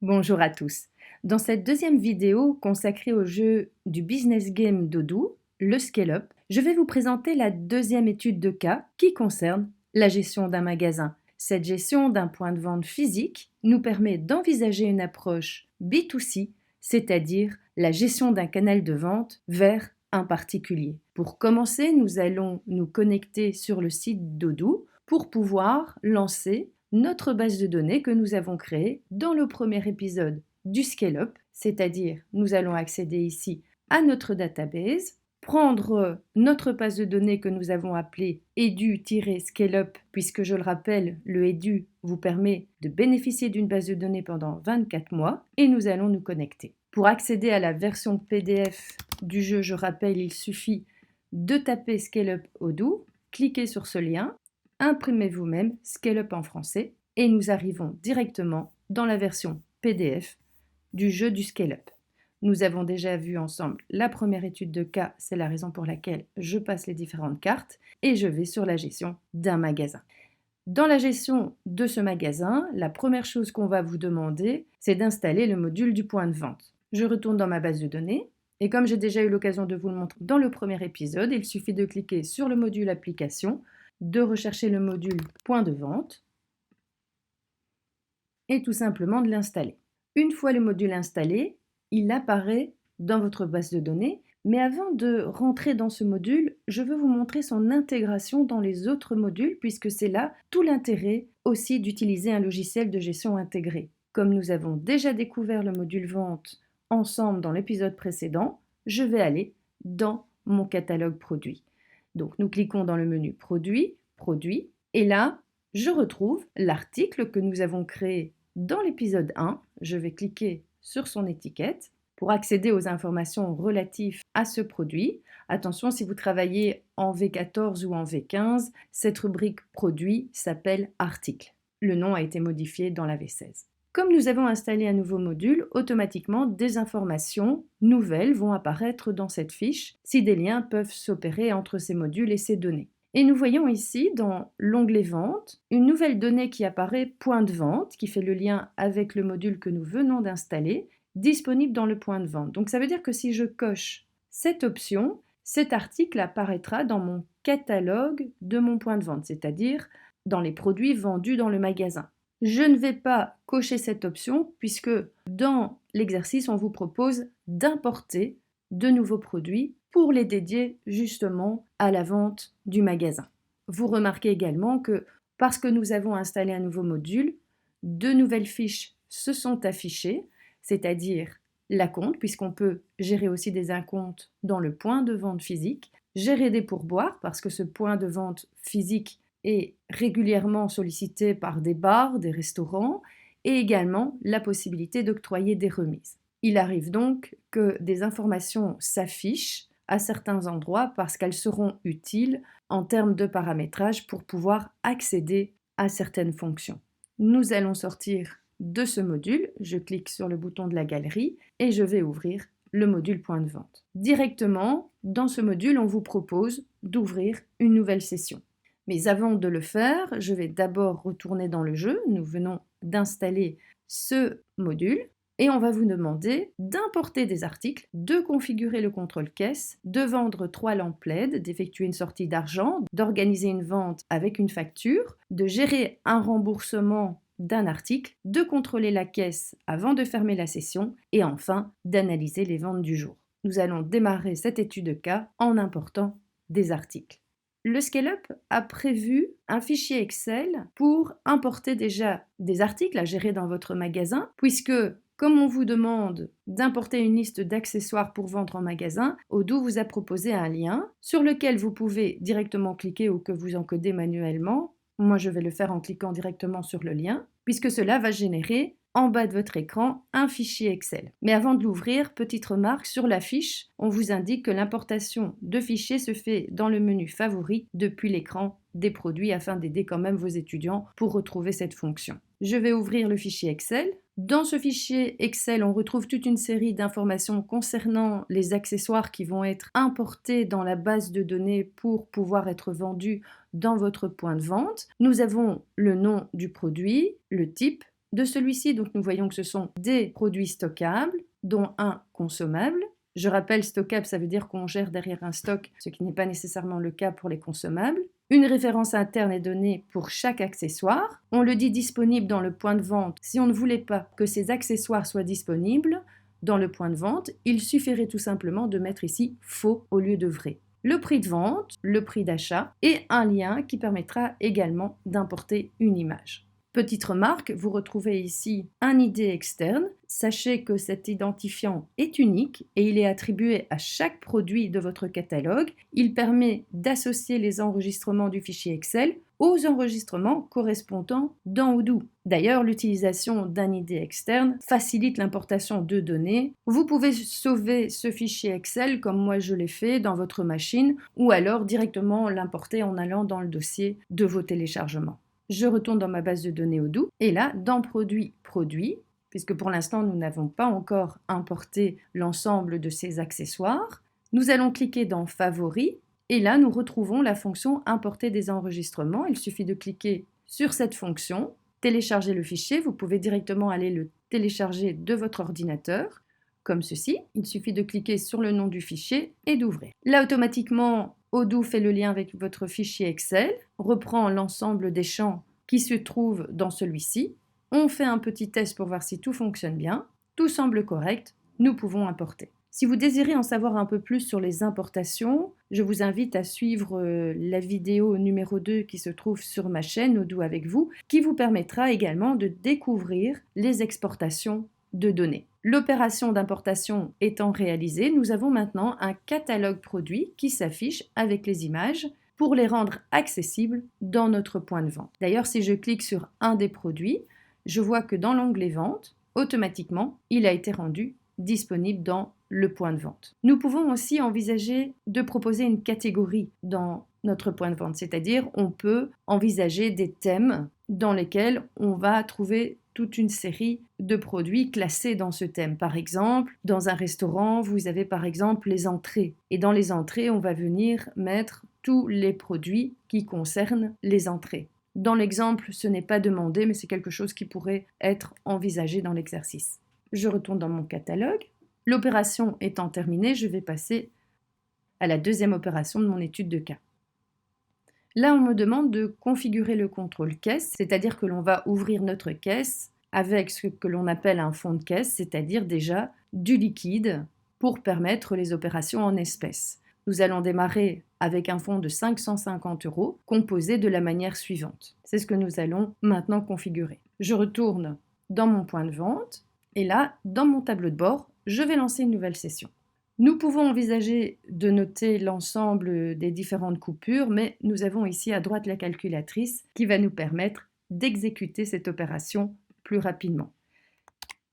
Bonjour à tous. Dans cette deuxième vidéo consacrée au jeu du business game Odoo, le Scale-up, je vais vous présenter la deuxième étude de cas qui concerne la gestion d'un magasin. Cette gestion d'un point de vente physique nous permet d'envisager une approche B2C, c'est-à-dire la gestion d'un canal de vente vers un particulier. Pour commencer, nous allons nous connecter sur le site d'Odoo pour pouvoir lancer notre base de données que nous avons créée dans le premier épisode du Scale-up, c'est-à-dire nous allons accéder ici à notre database, prendre notre base de données que nous avons appelée edu-scaleup, puisque je le rappelle, le edu vous permet de bénéficier d'une base de données pendant 24 mois, et nous allons nous connecter. Pour accéder à la version PDF du jeu, je rappelle, il suffit de taper Scale-up Odoo, cliquez sur ce lien, imprimez vous-même Scale-up en français et nous arrivons directement dans la version PDF du jeu du Scale-up. Nous avons déjà vu ensemble la première étude de cas, c'est la raison pour laquelle je passe les différentes cartes et je vais sur la gestion d'un magasin. Dans la gestion de ce magasin, la première chose qu'on va vous demander, c'est d'installer le module du point de vente. Je retourne dans ma base de données et comme j'ai déjà eu l'occasion de vous le montrer dans le premier épisode, il suffit de cliquer sur le module application, de rechercher le module point de vente et tout simplement de l'installer. Une fois le module installé, il apparaît dans votre base de données, mais avant de rentrer dans ce module, je veux vous montrer son intégration dans les autres modules puisque c'est là tout l'intérêt aussi d'utiliser un logiciel de gestion intégré. Comme nous avons déjà découvert le module vente ensemble dans l'épisode précédent, je vais aller dans mon catalogue produit. Donc nous cliquons dans le menu produit, et là, je retrouve l'article que nous avons créé dans l'épisode 1. Je vais cliquer sur son étiquette pour accéder aux informations relatives à ce produit. Attention, si vous travaillez en V14 ou en V15, cette rubrique produit s'appelle article. Le nom a été modifié dans la V16. Comme nous avons installé un nouveau module, automatiquement des informations nouvelles vont apparaître dans cette fiche si des liens peuvent s'opérer entre ces modules et ces données. Et nous voyons ici, dans l'onglet Vente, une nouvelle donnée qui apparaît point de vente, qui fait le lien avec le module que nous venons d'installer, disponible dans le point de vente. Donc ça veut dire que si je coche cette option, cet article apparaîtra dans mon catalogue de mon point de vente, c'est-à-dire dans les produits vendus dans le magasin. Je ne vais pas cocher cette option puisque dans l'exercice, on vous propose d'importer de nouveaux produits pour les dédier justement à la vente du magasin. Vous remarquez également que parce que nous avons installé un nouveau module, deux nouvelles fiches se sont affichées, c'est-à-dire l'acompte, puisqu'on peut gérer aussi des acomptes dans le point de vente physique, gérer des pourboires, parce que ce point de vente physique est régulièrement sollicité par des bars, des restaurants, et également la possibilité d'octroyer des remises. Il arrive donc que des informations s'affichent à certains endroits parce qu'elles seront utiles en termes de paramétrage pour pouvoir accéder à certaines fonctions. Nous allons sortir de ce module, je clique sur le bouton de la galerie et je vais ouvrir le module point de vente. Directement, dans ce module, on vous propose d'ouvrir une nouvelle session. Mais avant de le faire, je vais d'abord retourner dans le jeu. Nous venons d'installer ce module. Et on va vous demander d'importer des articles, de configurer le contrôle caisse, de vendre 3 lampes LED, d'effectuer une sortie d'argent, d'organiser une vente avec une facture, de gérer un remboursement d'un article, de contrôler la caisse avant de fermer la session et enfin d'analyser les ventes du jour. Nous allons démarrer cette étude de cas en important des articles. Le Scale-up a prévu un fichier Excel pour importer déjà des articles à gérer dans votre magasin, puisque comme on vous demande d'importer une liste d'accessoires pour vendre en magasin, Odoo vous a proposé un lien sur lequel vous pouvez directement cliquer ou que vous encodez manuellement. Moi, je vais le faire en cliquant directement sur le lien, puisque cela va générer en bas de votre écran un fichier Excel. Mais avant de l'ouvrir, petite remarque, sur la fiche, on vous indique que l'importation de fichiers se fait dans le menu Favoris depuis l'écran des produits afin d'aider quand même vos étudiants pour retrouver cette fonction. Je vais ouvrir le fichier Excel. Dans ce fichier Excel, on retrouve toute une série d'informations concernant les accessoires qui vont être importés dans la base de données pour pouvoir être vendus dans votre point de vente. Nous avons le nom du produit, le type, de celui-ci, donc nous voyons que ce sont des produits stockables, dont un consommable. Je rappelle, stockable, ça veut dire qu'on gère derrière un stock, ce qui n'est pas nécessairement le cas pour les consommables. Une référence interne est donnée pour chaque accessoire. On le dit disponible dans le point de vente. Si on ne voulait pas que ces accessoires soient disponibles dans le point de vente, il suffirait tout simplement de mettre ici faux au lieu de vrai. Le prix de vente, le prix d'achat et un lien qui permettra également d'importer une image. Petite remarque, vous retrouvez ici un ID externe. Sachez que cet identifiant est unique et il est attribué à chaque produit de votre catalogue. Il permet d'associer les enregistrements du fichier Excel aux enregistrements correspondants dans Odoo. D'ailleurs, l'utilisation d'un ID externe facilite l'importation de données. Vous pouvez sauver ce fichier Excel comme moi je l'ai fait dans votre machine ou alors directement l'importer en allant dans le dossier de vos téléchargements. Je retourne dans ma base de données Odoo et là, dans Produits, puisque pour l'instant nous n'avons pas encore importé l'ensemble de ces accessoires, nous allons cliquer dans Favoris et là nous retrouvons la fonction Importer des enregistrements. Il suffit de cliquer sur cette fonction, télécharger le fichier, vous pouvez directement aller le télécharger de votre ordinateur, comme ceci. Il suffit de cliquer sur le nom du fichier et d'ouvrir. Là, automatiquement, Odoo fait le lien avec votre fichier Excel, reprend l'ensemble des champs qui se trouvent dans celui-ci. On fait un petit test pour voir si tout fonctionne bien. Tout semble correct, nous pouvons importer. Si vous désirez en savoir un peu plus sur les importations, je vous invite à suivre la vidéo numéro 2 qui se trouve sur ma chaîne Odoo avec vous, qui vous permettra également de découvrir les exportations de données. L'opération d'importation étant réalisée, nous avons maintenant un catalogue produit qui s'affiche avec les images pour les rendre accessibles dans notre point de vente. D'ailleurs, si je clique sur un des produits, je vois que dans l'onglet Vente, automatiquement, il a été rendu disponible dans le point de vente. Nous pouvons aussi envisager de proposer une catégorie dans notre point de vente, c'est-à-dire on peut envisager des thèmes dans lesquels on va trouver toute une série de produits classés dans ce thème. Par exemple, dans un restaurant, vous avez par exemple les entrées. Et dans les entrées, on va venir mettre tous les produits qui concernent les entrées. Dans l'exemple, ce n'est pas demandé, mais c'est quelque chose qui pourrait être envisagé dans l'exercice. Je retourne dans mon catalogue. L'opération étant terminée, je vais passer à la deuxième opération de mon étude de cas. Là, on me demande de configurer le contrôle caisse, c'est-à-dire que l'on va ouvrir notre caisse avec ce que l'on appelle un fonds de caisse, c'est-à-dire déjà du liquide pour permettre les opérations en espèces. Nous allons démarrer avec un fonds de 550 € composé de la manière suivante. C'est ce que nous allons maintenant configurer. Je retourne dans mon point de vente et là, dans mon tableau de bord, je vais lancer une nouvelle session. Nous pouvons envisager de noter l'ensemble des différentes coupures, mais nous avons ici à droite la calculatrice qui va nous permettre d'exécuter cette opération plus rapidement.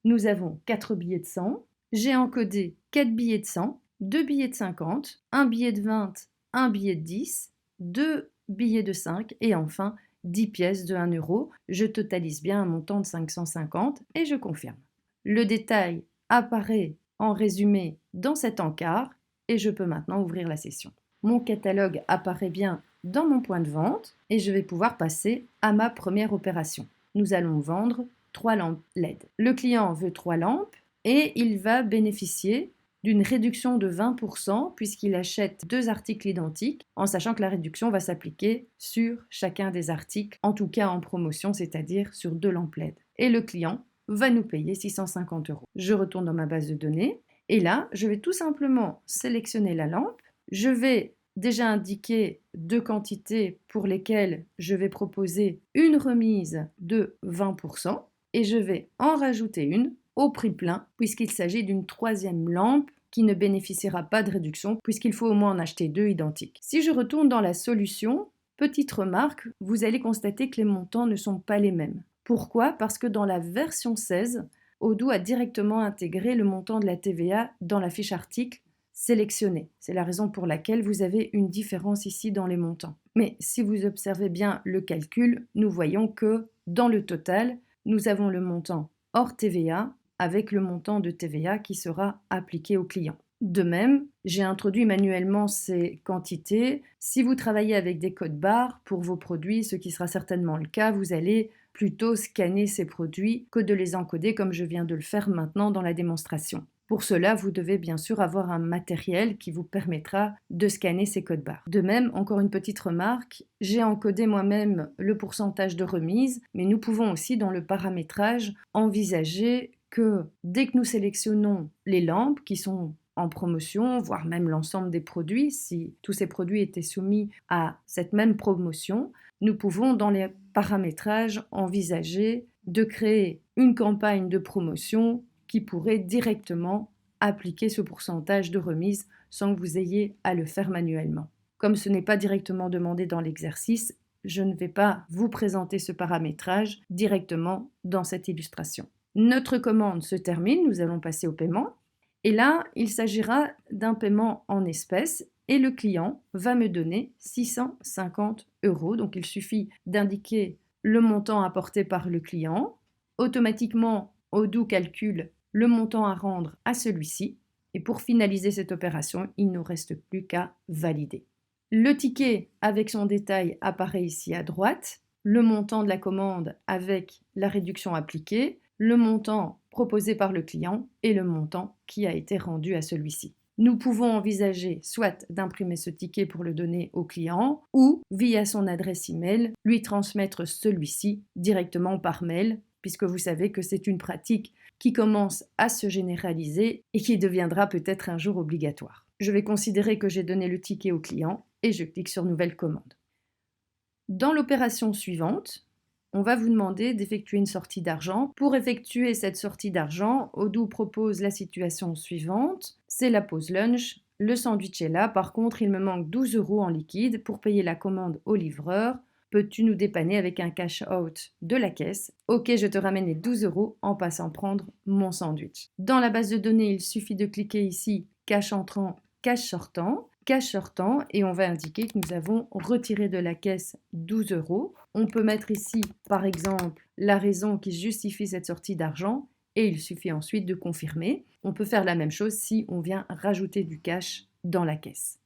Nous avons 4 billets de 100, j'ai encodé 4 billets de 100, 2 billets de 50, un billet de 20, un billet de 10, 2 billets de 5 et enfin 10 pièces de 1 €. Je totalise bien un montant de 550 et je confirme. Le détail apparaît en résumé dans cet encart et je peux maintenant ouvrir la session. Mon catalogue apparaît bien dans mon point de vente et je vais pouvoir passer à ma première opération. Nous allons vendre 3 lampes LED. Le client veut 3 lampes et il va bénéficier d'une réduction de 20% puisqu'il achète 2 articles identiques, en sachant que la réduction va s'appliquer sur chacun des articles, en tout cas en promotion, c'est-à-dire sur 2 lampes LED. Et le client va nous payer 650 €. Je retourne dans ma base de données et là, je vais tout simplement sélectionner la lampe. Je vais déjà indiquer 2 quantités pour lesquelles je vais proposer une remise de 20% et je vais en rajouter une au prix plein puisqu'il s'agit d'une 3e lampe qui ne bénéficiera pas de réduction puisqu'il faut au moins en acheter 2 identiques. Si je retourne dans la solution, petite remarque, vous allez constater que les montants ne sont pas les mêmes. Pourquoi ? Parce que dans la version 16, Odoo a directement intégré le montant de la TVA dans la fiche article sélectionnée. C'est la raison pour laquelle vous avez une différence ici dans les montants. Mais si vous observez bien le calcul, nous voyons que dans le total, nous avons le montant hors TVA avec le montant de TVA qui sera appliqué au client. De même, j'ai introduit manuellement ces quantités. Si vous travaillez avec des codes barres pour vos produits, ce qui sera certainement le cas, vous allez plutôt scanner ces produits que de les encoder comme je viens de le faire maintenant dans la démonstration. Pour cela, vous devez bien sûr avoir un matériel qui vous permettra de scanner ces codes barres. De même, encore une petite remarque, j'ai encodé moi-même le pourcentage de remise, mais nous pouvons aussi dans le paramétrage envisager que dès que nous sélectionnons les lampes qui sont en promotion, voire même l'ensemble des produits, si tous ces produits étaient soumis à cette même promotion, nous pouvons dans les paramétrages envisager de créer une campagne de promotion qui pourrait directement appliquer ce pourcentage de remise sans que vous ayez à le faire manuellement. Comme ce n'est pas directement demandé dans l'exercice, je ne vais pas vous présenter ce paramétrage directement dans cette illustration. Notre commande se termine, nous allons passer au paiement. Et là, il s'agira d'un paiement en espèces et le client va me donner 650 €. Donc il suffit d'indiquer le montant apporté par le client. Automatiquement, Odoo calcule le montant à rendre à celui-ci. Et pour finaliser cette opération, il ne nous reste plus qu'à valider. Le ticket avec son détail apparaît ici à droite, le montant de la commande avec la réduction appliquée, le montant proposé par le client et le montant qui a été rendu à celui-ci. Nous pouvons envisager soit d'imprimer ce ticket pour le donner au client ou, via son adresse email, lui transmettre celui-ci directement par mail, puisque vous savez que c'est une pratique qui commence à se généraliser et qui deviendra peut-être un jour obligatoire. Je vais considérer que j'ai donné le ticket au client et je clique sur Nouvelle commande. Dans l'opération suivante, on va vous demander d'effectuer une sortie d'argent. Pour effectuer cette sortie d'argent, Odoo propose la situation suivante. C'est la pause lunch. Le sandwich est là. Par contre, il me manque 12 € en liquide pour payer la commande au livreur. Peux-tu nous dépanner avec un cash out de la caisse? Ok, je te ramène les 12 € en passant prendre mon sandwich. Dans la base de données, il suffit de cliquer ici cash entrant, cash sortant. Cash sortant et on va indiquer que nous avons retiré de la caisse 12 €. On peut mettre ici, par exemple, la raison qui justifie cette sortie d'argent et il suffit ensuite de confirmer. On peut faire la même chose si on vient rajouter du cash dans la caisse.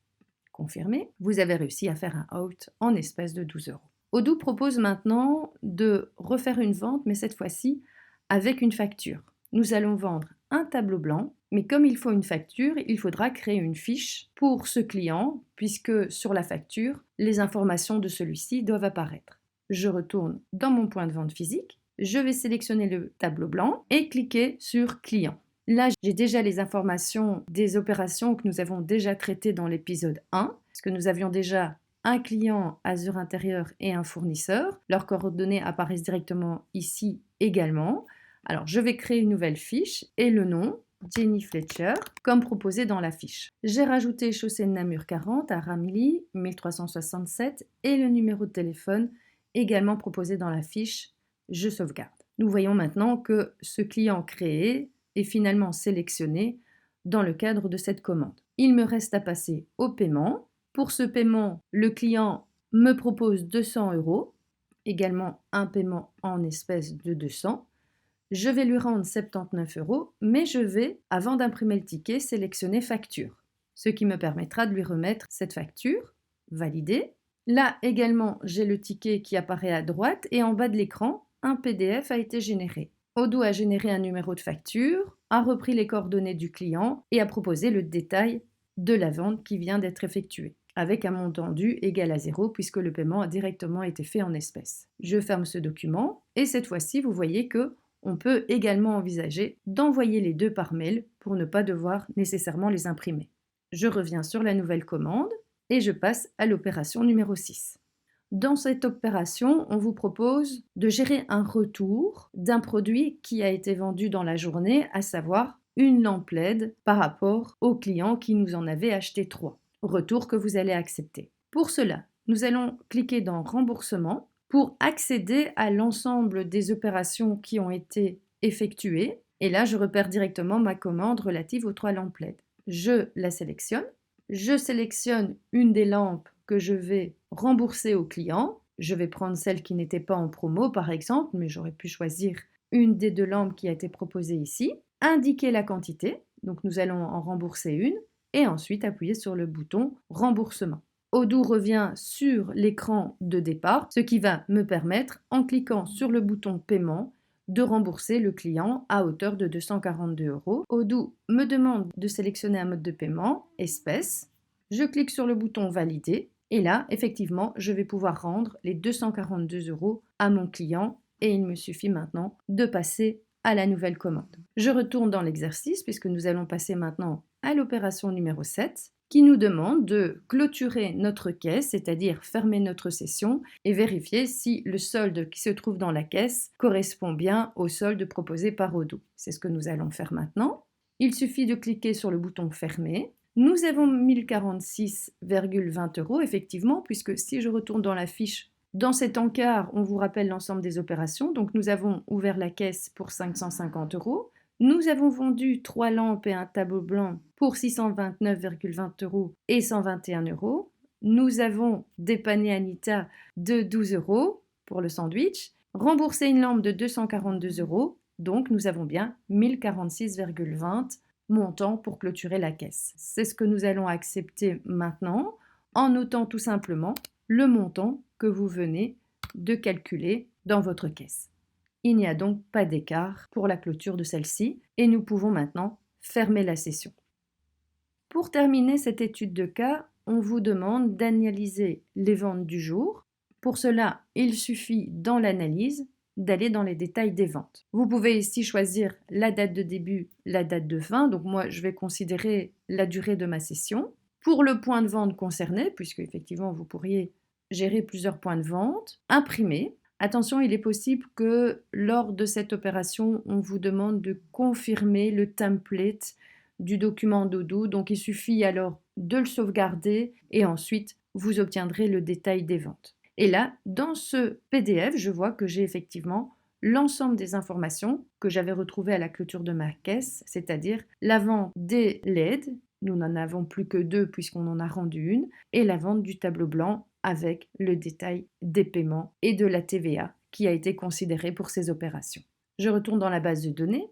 Confirmer, vous avez réussi à faire un out en espèces de 12 €. Odoo propose maintenant de refaire une vente, mais cette fois-ci avec une facture. Nous allons vendre un tableau blanc, mais comme il faut une facture, il faudra créer une fiche pour ce client, puisque sur la facture, les informations de celui-ci doivent apparaître. Je retourne dans mon point de vente physique, je vais sélectionner le tableau blanc et cliquer sur Client. Là, j'ai déjà les informations des opérations que nous avons déjà traitées dans l'épisode 1, parce que nous avions déjà un client Azure Intérieur et un fournisseur. Leurs coordonnées apparaissent directement ici également. Alors, je vais créer une nouvelle fiche et le nom, Jenny Fletcher, comme proposé dans la fiche. J'ai rajouté chaussée de Namur 40 à Ramilly 1367 et le numéro de téléphone également proposé dans la fiche. Je sauvegarde. Nous voyons maintenant que ce client créé est finalement sélectionné dans le cadre de cette commande. Il me reste à passer au paiement. Pour ce paiement, le client me propose 200 €, également un paiement en espèces de 200. Je vais lui rendre 79 €, mais je vais, avant d'imprimer le ticket, sélectionner facture, ce qui me permettra de lui remettre cette facture, valider. Là également, j'ai le ticket qui apparaît à droite et en bas de l'écran, un PDF a été généré. Odoo a généré un numéro de facture, a repris les coordonnées du client et a proposé le détail de la vente qui vient d'être effectuée, avec un montant dû égal à 0 puisque le paiement a directement été fait en espèces. Je ferme ce document et cette fois-ci, vous voyez que on peut également envisager d'envoyer les deux par mail pour ne pas devoir nécessairement les imprimer. Je reviens sur la nouvelle commande et je passe à l'opération numéro 6. Dans cette opération, on vous propose de gérer un retour d'un produit qui a été vendu dans la journée, à savoir une lampe LED par rapport au client qui nous en avait acheté 3. Retour que vous allez accepter. Pour cela, nous allons cliquer dans Remboursement pour accéder à l'ensemble des opérations qui ont été effectuées. Et là, je repère directement ma commande relative aux 3 lampes LED. Je la sélectionne. Je sélectionne une des lampes que je vais rembourser au client. Je vais prendre celle qui n'était pas en promo, par exemple, mais j'aurais pu choisir une des 2 lampes qui a été proposée ici. Indiquer la quantité. Donc, nous allons en rembourser une. Et ensuite, appuyer sur le bouton Remboursement. Odoo revient sur l'écran de départ, ce qui va me permettre, en cliquant sur le bouton paiement, de rembourser le client à hauteur de 242 euros. Odoo me demande de sélectionner un mode de paiement, espèces. Je clique sur le bouton valider et là, effectivement, je vais pouvoir rendre les 242 euros à mon client et il me suffit maintenant de passer à la nouvelle commande. Je retourne dans l'exercice puisque nous allons passer maintenant à l'opération numéro 7 qui nous demande de clôturer notre caisse, c'est-à-dire fermer notre session et vérifier si le solde qui se trouve dans la caisse correspond bien au solde proposé par Odoo. C'est ce que nous allons faire maintenant. Il suffit de cliquer sur le bouton fermer. Nous avons 1046,20 euros, effectivement, puisque si je retourne dans la fiche, dans cet encart, on vous rappelle l'ensemble des opérations. Donc, nous avons ouvert la caisse pour 550 euros. Nous avons vendu 3 lampes et un tableau blanc pour 629,20 euros et 121 euros. Nous avons dépanné Anita de 12 euros pour le sandwich, remboursé une lampe de 242 euros. Donc, nous avons bien 1046,20 montant pour clôturer la caisse. C'est ce que nous allons accepter maintenant en notant tout simplement le montant que vous venez de calculer dans votre caisse. Il n'y a donc pas d'écart pour la clôture de celle-ci et nous pouvons maintenant fermer la session. Pour terminer cette étude de cas, on vous demande d'analyser les ventes du jour. Pour cela, il suffit dans l'analyse d'aller dans les détails des ventes. Vous pouvez ici choisir la date de début, la date de fin. Donc moi, je vais considérer la durée de ma session. Pour le point de vente concerné, puisque effectivement, vous pourriez gérer plusieurs points de vente, imprimer. Attention, il est possible que lors de cette opération, on vous demande de confirmer le template du document d'Odoo. Donc, il suffit alors de le sauvegarder et ensuite, vous obtiendrez le détail des ventes. Et là, dans ce PDF, je vois que j'ai effectivement l'ensemble des informations que j'avais retrouvées à la clôture de ma caisse, c'est-à-dire la vente des LED, nous n'en avons plus que 2 puisqu'on en a rendu une, et la vente du tableau blanc avec le détail des paiements et de la TVA qui a été considérée pour ces opérations. Je retourne dans la base de données,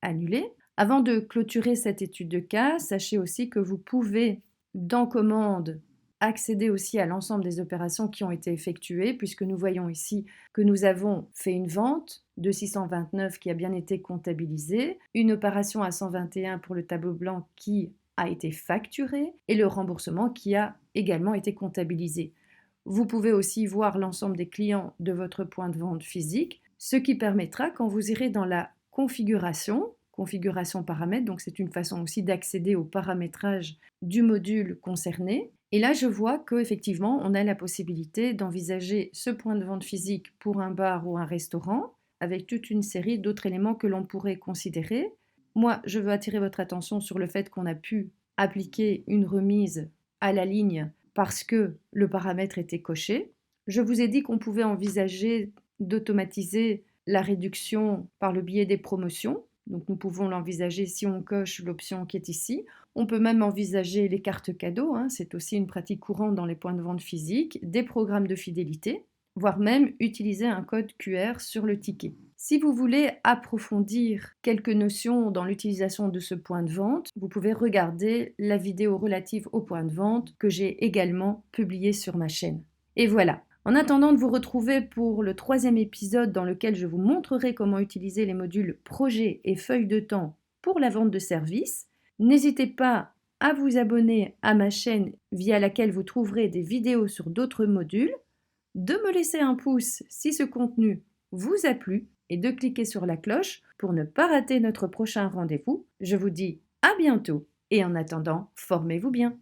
annuler. Avant de clôturer cette étude de cas, sachez aussi que vous pouvez, dans commande, accéder aussi à l'ensemble des opérations qui ont été effectuées, puisque nous voyons ici que nous avons fait une vente de 629 qui a bien été comptabilisée, une opération à 121 pour le tableau blanc qui a été facturé et le remboursement qui a également été comptabilisé. Vous pouvez aussi voir l'ensemble des clients de votre point de vente physique, ce qui permettra, quand vous irez dans la configuration paramètres, donc c'est une façon aussi d'accéder au paramétrage du module concerné. Et là, je vois qu'effectivement, on a la possibilité d'envisager ce point de vente physique pour un bar ou un restaurant, avec toute une série d'autres éléments que l'on pourrait considérer. Moi, je veux attirer votre attention sur le fait qu'on a pu appliquer une remise à la ligne parce que le paramètre était coché. Je vous ai dit qu'on pouvait envisager d'automatiser la réduction par le biais des promotions. Donc nous pouvons l'envisager si on coche l'option qui est ici. On peut même envisager les cartes cadeaux, c'est aussi une pratique courante dans les points de vente physiques, des programmes de fidélité, voire même utiliser un code QR sur le ticket. Si vous voulez approfondir quelques notions dans l'utilisation de ce point de vente, vous pouvez regarder la vidéo relative au point de vente que j'ai également publiée sur ma chaîne. Et voilà. En attendant de vous retrouver pour le 3e épisode dans lequel je vous montrerai comment utiliser les modules projet et feuille de temps pour la vente de services, n'hésitez pas à vous abonner à ma chaîne via laquelle vous trouverez des vidéos sur d'autres modules, de me laisser un pouce si ce contenu vous a plu et de cliquer sur la cloche pour ne pas rater notre prochain rendez-vous. Je vous dis à bientôt et en attendant, formez-vous bien.